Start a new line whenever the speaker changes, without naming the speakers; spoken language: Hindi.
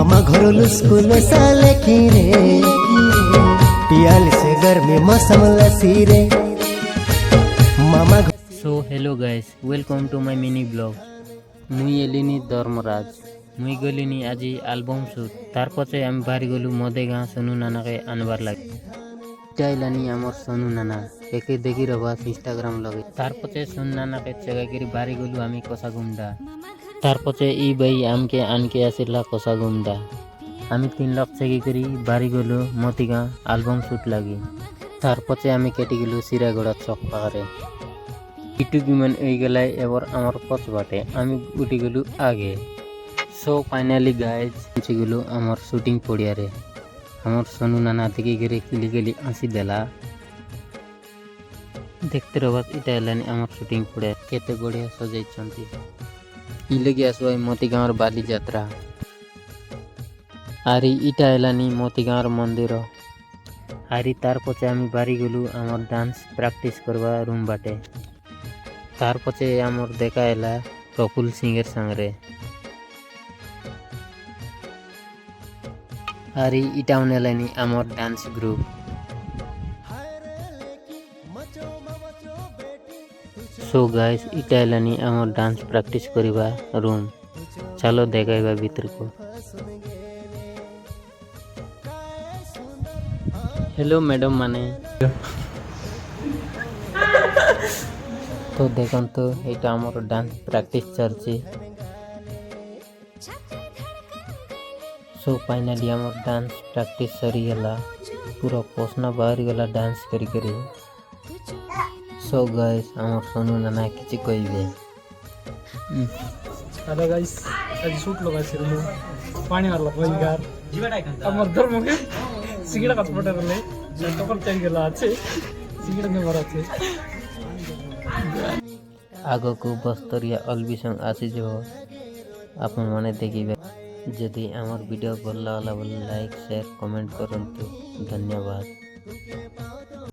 मामा घर स्कूल साले की रे पियाल से गर्मी मौसम लसी रे मामा।
So hello guys, welcome to my mini blog. मुई एलिनी धर्मराज। मुई गलिनी आज आलबम शुट तार पचे आम बाहरी गलु मदे गाँ सोनू नाना के आनबार लगे चाइलानी आमर सोनू नाना एके देखी रबास इंस्टाग्राम लगे तार पचे सोनू नाना के चेगागिरी बाहरी गलु आमी कसा गुमदा तार पचे ई भाई आम के आन के आसिला कसा गुमदा आमी 3 लाख चेगी करी बाहरी गलु मती गाँ आलबम शुट लगी तार पचे आमी केटी गलु सिरागड़ा चक पारे इटुकिमान এই গেলায় এবার আমার পথ বাটে আমি উঠি গেলু আগে। সো ফাইনালি গাইজ পৌঁছে গেলু আমার শুটিং পড়িয়ারে আমার সোনু নানা দেখি গেলে কিলি কিলি আসি দেলা দেখতে রবাস এটা এলানি আমার শুটিং পড়ে কেতে বড়িয়া সজাইছন্তি ইলেগি আসো মতি গাঁর বালি যাত্রা আরি ইটা এলানি মতি গাঁর মন্দির আরি তার পছে আমি বাড়ি গেলু আমার ডান্স প্র্যাকটিস করবা রুম বাটে तार पचे आमर देखा एला प्रफुल सिंगर सांगरे आरी इटाउन एलानी आमर डांस ग्रुप। सो गाइस इटा एलानी आमर डांस प्रैक्टिस करिबा रूम चलो देखाइबा भीतर को। हेलो मैडम माने तो देखन तो এটা আমার ডান্স প্র্যাকটিস চলছে। সো ফাইনালি আমার ডান্স প্র্যাকটিস সরি গলা পুরো পছনা বাহারি গলা ডান্স করি করি। সো গাইস আমার সোনু নানা কিছু কইবে।
हेलो गाइस आज शूट लगाइছিলাম পানি মারলা পয়গার আমার ধর্মকে সিগড়া কাজ পড়ালে তখন চাই গেল আছে সিগড়া নেবার আছে
आगो को बस्तरिया अलबिसंग आसी जो आपन माने देखिबे यदि आमर वीडियो भल लागला लाइक शेयर कमेंट करंतु धन्यवाद।